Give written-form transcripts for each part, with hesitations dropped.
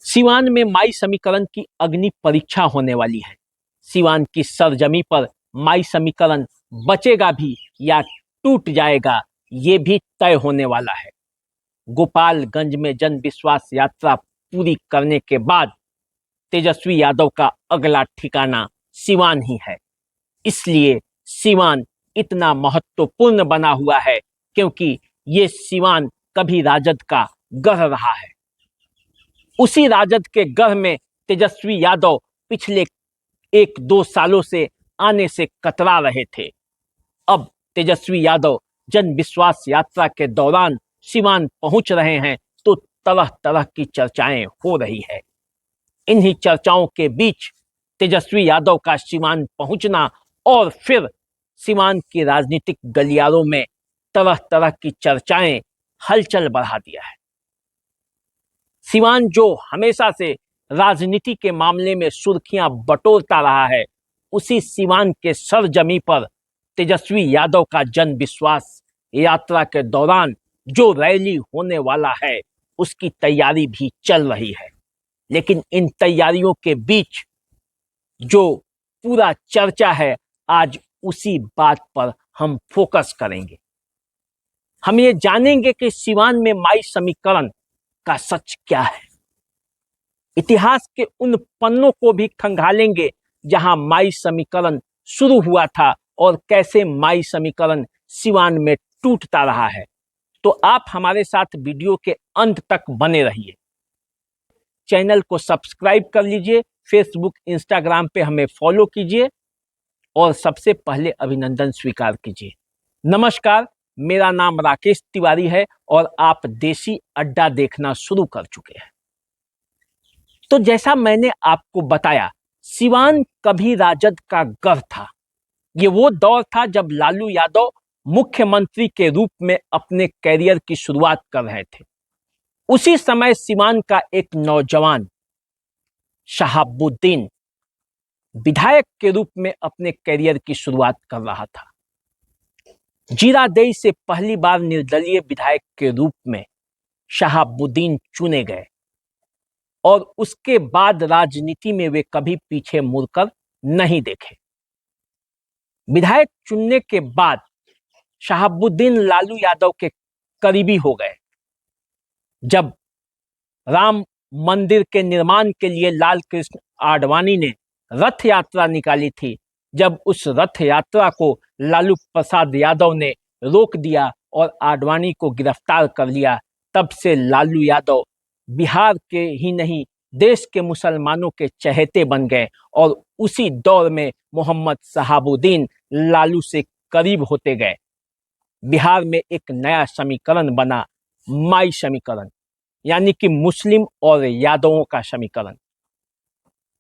सिवान में माई समीकरण की अग्नि परीक्षा होने वाली है। सिवान की सरजमी पर माई समीकरण बचेगा भी या टूट जाएगा, ये भी तय होने वाला है। गोपालगंज में जन विश्वास यात्रा पूरी करने के बाद तेजस्वी यादव का अगला ठिकाना सिवान ही है। इसलिए सिवान इतना महत्वपूर्ण बना हुआ है क्योंकि ये सिवान कभी राजद का गढ़ रहा है। उसी राजद के गढ़ में तेजस्वी यादव पिछले 1-2 सालों से आने से कतरा रहे थे। अब तेजस्वी यादव जन विश्वास यात्रा के दौरान सिवान पहुंच रहे हैं तो तरह तरह की चर्चाएं हो रही है। इन्हीं चर्चाओं के बीच तेजस्वी यादव का सिवान पहुंचना और फिर सिवान की राजनीतिक गलियारों में तरह तरह की चर्चाएं हलचल बढ़ा दिया है। सिवान जो हमेशा से राजनीति के मामले में सुर्खियां बटोरता रहा है, उसी सिवान के सरजमी पर तेजस्वी यादव का जन विश्वास यात्रा के दौरान जो रैली होने वाला है उसकी तैयारी भी चल रही है। लेकिन इन तैयारियों के बीच जो पूरा चर्चा है, आज उसी बात पर हम फोकस करेंगे। हम ये जानेंगे कि सिवान में माई समीकरण का सच क्या है। इतिहास के उन पन्नों को भी खंगालेंगे जहां माई समीकरण शुरू हुआ था और कैसे माई समीकरण सिवान में टूटता रहा है। तो आप हमारे साथ वीडियो के अंत तक बने रहिए। चैनल को सब्सक्राइब कर लीजिए, फेसबुक इंस्टाग्राम पे हमें फॉलो कीजिए और सबसे पहले अभिनंदन स्वीकार कीजिए। नमस्कार, मेरा नाम राकेश तिवारी है और आप देसी अड्डा देखना शुरू कर चुके हैं। तो जैसा मैंने आपको बताया, सिवान कभी राजद का गढ़ था। ये वो दौर था जब लालू यादव मुख्यमंत्री के रूप में अपने कैरियर की शुरुआत कर रहे थे। उसी समय सिवान का एक नौजवान शहाबुद्दीन विधायक के रूप में अपने कैरियर की शुरुआत कर रहा था। जीरादेई से पहली बार निर्दलीय विधायक के रूप में शहाबुद्दीन चुने गए और उसके बाद राजनीति में वे कभी पीछे मुड़कर नहीं देखे। विधायक चुनने के बाद शहाबुद्दीन लालू यादव के करीबी हो गए। जब राम मंदिर के निर्माण के लिए लाल कृष्ण आडवाणी ने रथ यात्रा निकाली थी, जब उस रथ यात्रा को लालू प्रसाद यादव ने रोक दिया और आडवाणी को गिरफ्तार कर लिया, तब से लालू यादव बिहार के ही नहीं देश के मुसलमानों के चहेते बन गए और उसी दौर में मोहम्मद शहाबुद्दीन लालू से करीब होते गए। बिहार में एक नया समीकरण बना, माई समीकरण, यानी कि मुस्लिम और यादवों का समीकरण।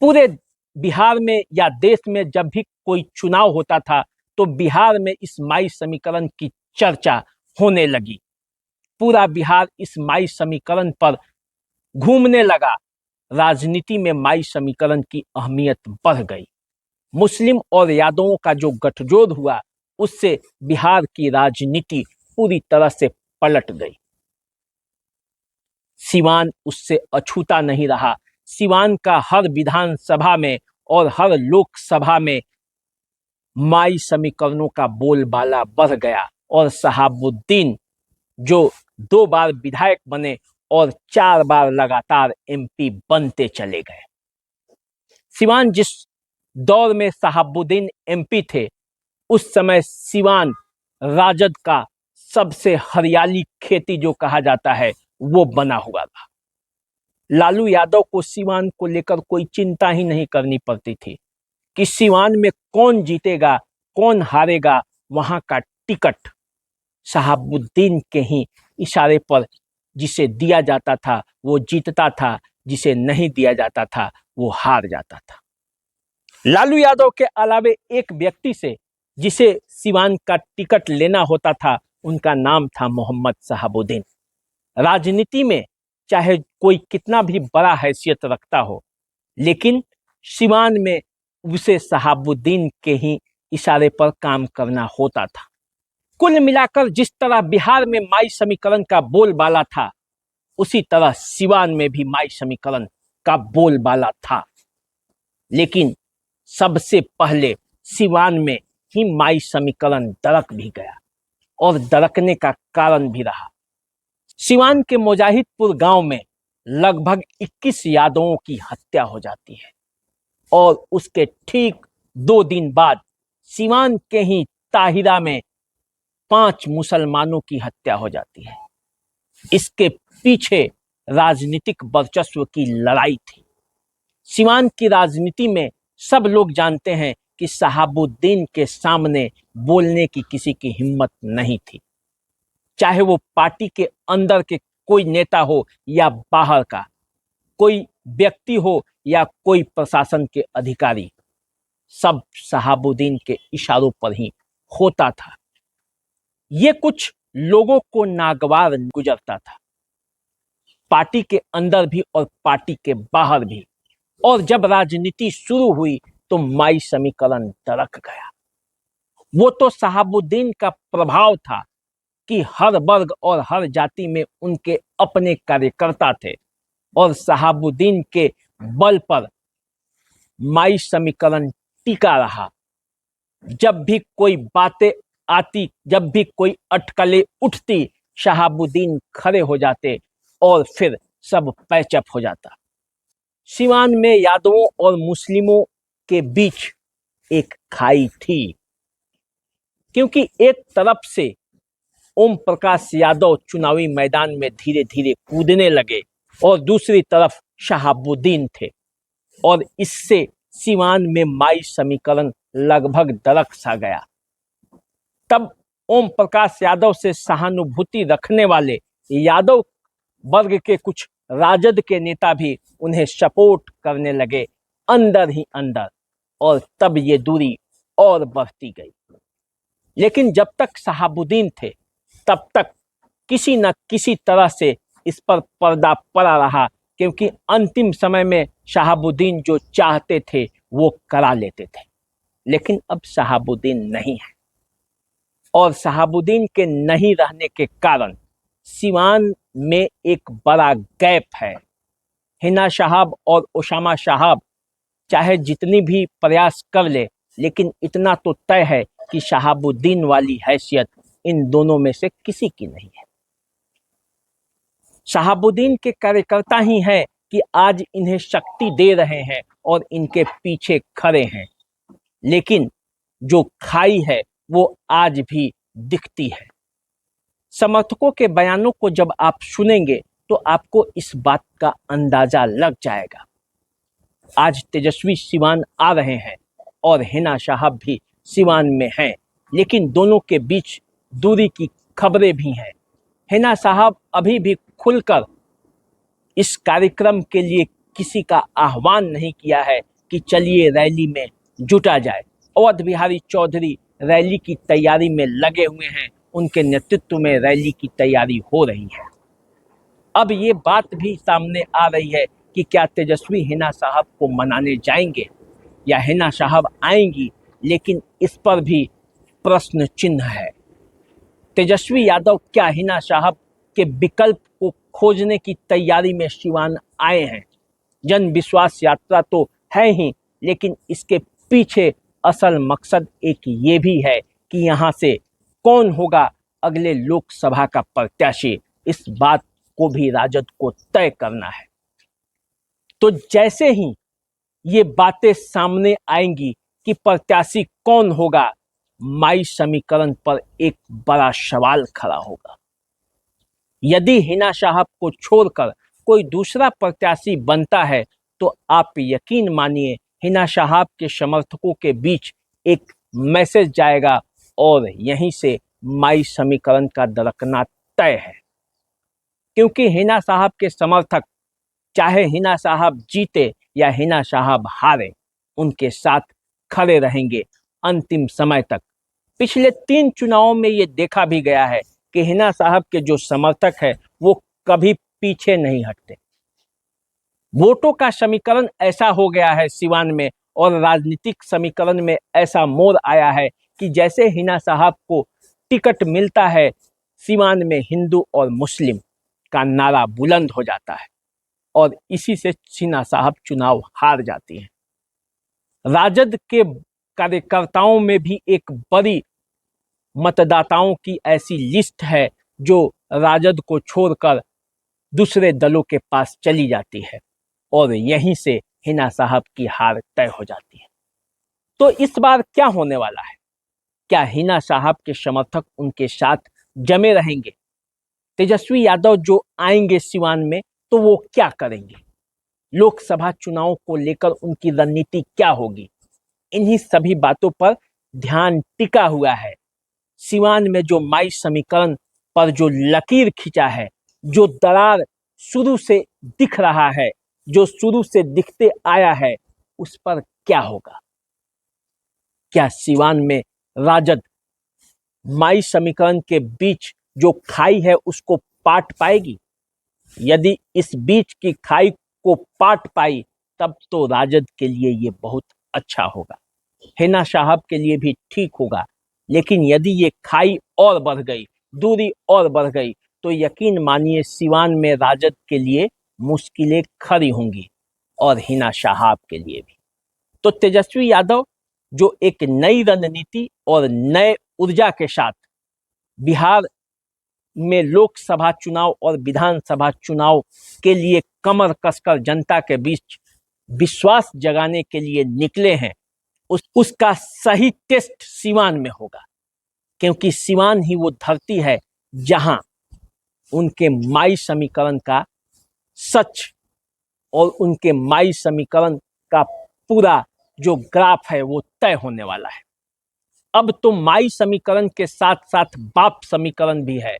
पूरे बिहार में या देश में जब भी कोई चुनाव होता था तो बिहार में इस माई समीकरण की चर्चा होने लगी। पूरा बिहार इस माई समीकरण पर घूमने लगा। राजनीति में माई समीकरण की अहमियत बढ़ गई। मुस्लिम और यादवों का जो गठजोड़ हुआ, उससे बिहार की राजनीति पूरी तरह से पलट गई। सिवान उससे अछूता नहीं रहा। सिवान का हर विधानसभा में और हर लोकसभा में माई समीकरणों का बोलबाला बढ़ गया और शहाबुद्दीन जो 2 बार विधायक बने और 4 बार लगातार एमपी बनते चले गए। सिवान जिस दौर में शहाबुद्दीन एमपी थे, उस समय सिवान राजद का सबसे हरियाली खेती जो कहा जाता है वो बना हुआ था। लालू यादव को सिवान को लेकर कोई चिंता ही नहीं करनी पड़ती थी कि सिवान में कौन जीतेगा कौन हारेगा, वहां का टिकट शहाबुद्दीन के ही इशारे पर जिसे दिया जाता था वो जीतता था, जिसे नहीं दिया जाता था वो हार जाता था। लालू यादव के अलावे एक व्यक्ति से जिसे सिवान का टिकट लेना होता था, उनका नाम था मोहम्मद शहाबुद्दीन। राजनीति में चाहे कोई कितना भी बड़ा हैसियत रखता हो, लेकिन सिवान में उसे शहाबुद्दीन के ही इशारे पर काम करना होता था। कुल मिलाकर जिस तरह बिहार में माई समीकरण का बोलबाला था, उसी तरह सिवान में भी माई समीकरण का बोलबाला था। लेकिन सबसे पहले सिवान में ही माई समीकरण दरक भी गया और दरकने का कारण भी रहा। सिवान के मुजाहिदपुर गांव में लगभग 21 यादवों की हत्या हो जाती है और उसके ठीक 2 दिन बाद सिवान के ही ताहिरा में 5 मुसलमानों की हत्या हो जाती है। इसके पीछे राजनीतिक वर्चस्व की लड़ाई थी। सिवान की राजनीति में सब लोग जानते हैं कि शहाबुद्दीन के सामने बोलने की किसी की हिम्मत नहीं थी, चाहे वो पार्टी के अंदर के कोई नेता हो या बाहर का कोई व्यक्ति हो या कोई प्रशासन के अधिकारी, सब शहाबुद्दीन के इशारों पर ही होता था। ये कुछ लोगों को नागवार गुजरता था, पार्टी के अंदर भी और पार्टी के बाहर भी। और जब राजनीति शुरू हुई तो माई समीकरण दरक गया। वो तो शहाबुद्दीन का प्रभाव था कि हर वर्ग और हर जाति में उनके अपने कार्यकर्ता थे और शहाबुद्दीन के बल पर माई समीकरण टिका रहा। जब भी कोई बातें आती, जब भी कोई अटकलें उठती, शहाबुद्दीन खड़े हो जाते और फिर सब पैचअप हो जाता। सिवान में यादवों और मुस्लिमों के बीच एक खाई थी, क्योंकि एक तरफ से ओम प्रकाश यादव चुनावी मैदान में धीरे धीरे कूदने लगे और दूसरी तरफ शहाबुद्दीन थे और इससे सिवान में माई समीकरण लगभग दरक सा गया। तब ओम प्रकाश यादव से सहानुभूति रखने वाले यादव वर्ग के कुछ राजद के नेता भी उन्हें सपोर्ट करने लगे अंदर ही अंदर, और तब ये दूरी और बढ़ती गई। लेकिन जब तक शहाबुद्दीन थे तब तक किसी न किसी तरह से इस पर पर्दा पड़ा रहा, क्योंकि अंतिम समय में शहाबुद्दीन जो चाहते थे वो करा लेते थे। लेकिन अब शहाबुद्दीन नहीं है और शहाबुद्दीन के नहीं रहने के कारण सिवान में एक बड़ा गैप है। हिना साहब और उसामा साहब चाहे जितनी भी प्रयास कर ले, लेकिन इतना तो तय है कि शहाबुद्दीन वाली हैसियत इन दोनों में से किसी की नहीं है। शहाबुद्दीन के कार्यकर्ता ही हैं कि आज इन्हें शक्ति दे रहे हैं और इनके पीछे खड़े हैं, लेकिन जो खाई है वो आज भी दिखती है। समर्थकों के बयानों को जब आप सुनेंगे तो आपको इस बात का अंदाजा लग जाएगा। आज तेजस्वी सिवान आ रहे हैं और हिना साहब भी सिवान में हैं, लेकिन दोनों के बीच दूरी की खबरें भी हैं। हिना साहब अभी भी खुलकर इस कार्यक्रम के लिए किसी का आह्वान नहीं किया है कि चलिए रैली में जुटा जाए। अवध बिहारी चौधरी रैली की तैयारी में लगे हुए हैं, उनके नेतृत्व में रैली की तैयारी हो रही है। अब ये बात भी सामने आ रही है कि क्या तेजस्वी हिना साहब को मनाने जाएंगे या हिना साहब आएंगी, लेकिन इस पर भी प्रश्न चिन्ह है। तेजस्वी यादव क्या हिना साहब के विकल्प को खोजने की तैयारी में सिवान आए हैं? जन विश्वास यात्रा तो है ही, लेकिन इसके पीछे असल मकसद एक ये भी है कि यहाँ से कौन होगा अगले लोकसभा का प्रत्याशी, इस बात को भी राजद को तय करना है। तो जैसे ही ये बातें सामने आएंगी कि प्रत्याशी कौन होगा, माई समीकरण पर एक बड़ा सवाल खड़ा होगा। यदि हिना साहब को छोड़कर कोई दूसरा प्रत्याशी बनता है तो आप यकीन मानिए हिना साहब के समर्थकों के बीच एक मैसेज जाएगा और यहीं से माई समीकरण का दरकना तय है। क्योंकि हिना साहब के समर्थक चाहे हिना साहब जीते या हिना साहब हारे, उनके साथ खड़े रहेंगे अंतिम समय तक। पिछले 3 चुनावों में ये देखा भी गया है कि हिना साहब के जो समर्थक है वो कभी पीछे नहीं हटते। वोटों का समीकरण ऐसा हो गया है सिवान में और राजनीतिक समीकरण में ऐसा मोड़ आया है कि जैसे हिना साहब को टिकट मिलता है, सिवान में हिंदू और मुस्लिम का नारा बुलंद हो जाता है। और इसी से हिना साहब चुनाव हार जाती हैं। राजद के कार्यकर्ताओं में भी एक बड़ी मतदाताओं की ऐसी लिस्ट है जो राजद को छोड़कर दूसरे दलों के पास चली जाती है और यहीं से हिना साहब की हार तय हो जाती है। तो इस बार क्या होने वाला है? क्या हिना साहब के समर्थक उनके साथ जमे रहेंगे? तेजस्वी यादव जो आएंगे सिवान में तो वो क्या करेंगे? लोकसभा चुनाव को लेकर उनकी रणनीति क्या होगी? इन्हीं सभी बातों पर ध्यान टिका हुआ है। सिवान में जो माई समीकरण पर जो लकीर खींचा है, जो दरार शुरू से दिख रहा है, जो शुरू से दिखते आया है, उस पर क्या होगा? क्या सिवान में राजद माई समीकरण के बीच जो खाई है उसको पाट पाएगी? यदि इस बीच की खाई को पाट पाई तब तो राजद के लिए ये बहुत अच्छा होगा, हिना साहब के लिए भी ठीक होगा। लेकिन यदि ये खाई और बढ़ गई, दूरी और बढ़ गई, तो यकीन मानिए सिवान में राजद के लिए मुश्किलें खड़ी होंगी और हिना साहब के लिए भी। तो तेजस्वी यादव जो एक नई रणनीति और नए ऊर्जा के साथ बिहार में लोकसभा चुनाव और विधानसभा चुनाव के लिए कमर कसकर जनता के बीच विश्वास जगाने के लिए निकले हैं, उसका सही टेस्ट सिवान में होगा, क्योंकि सिवान ही वो धरती है जहां उनके माई समीकरण का सच और उनके माई समीकरण का पूरा जो ग्राफ है वो तय होने वाला है। अब तो माई समीकरण के साथ साथ बाप समीकरण भी है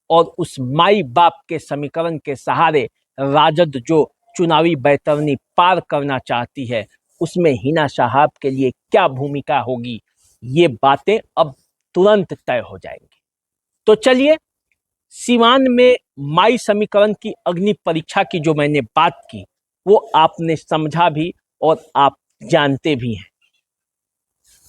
और उस माई बाप के समीकरण के सहारे राजद जो चुनावी बैतरनी पार करना चाहती है, उसमें हिना साहब के लिए क्या भूमिका होगी, ये बातें अब तुरंत तय हो जाएंगी। तो चलिए, सिवान में माई समीकरण की अग्नि परीक्षा की जो मैंने बात की वो आपने समझा भी और आप जानते भी हैं।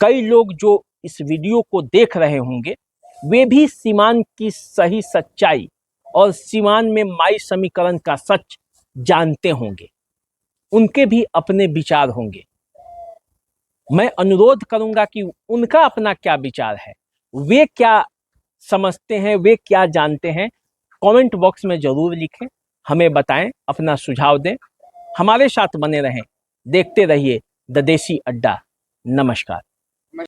कई लोग जो इस वीडियो को देख रहे होंगे वे भी सिवान की सही सच्चाई और सिवान में माई समीकरण का सच जानते होंगे, उनके भी अपने विचार होंगे। मैं अनुरोध करूंगा कि उनका अपना क्या विचार है, वे क्या समझते हैं, वे क्या जानते हैं, कमेंट बॉक्स में जरूर लिखें, हमें बताएं, अपना सुझाव दें। हमारे साथ बने रहें, देखते रहिए द देसी अड्डा। नमस्कार।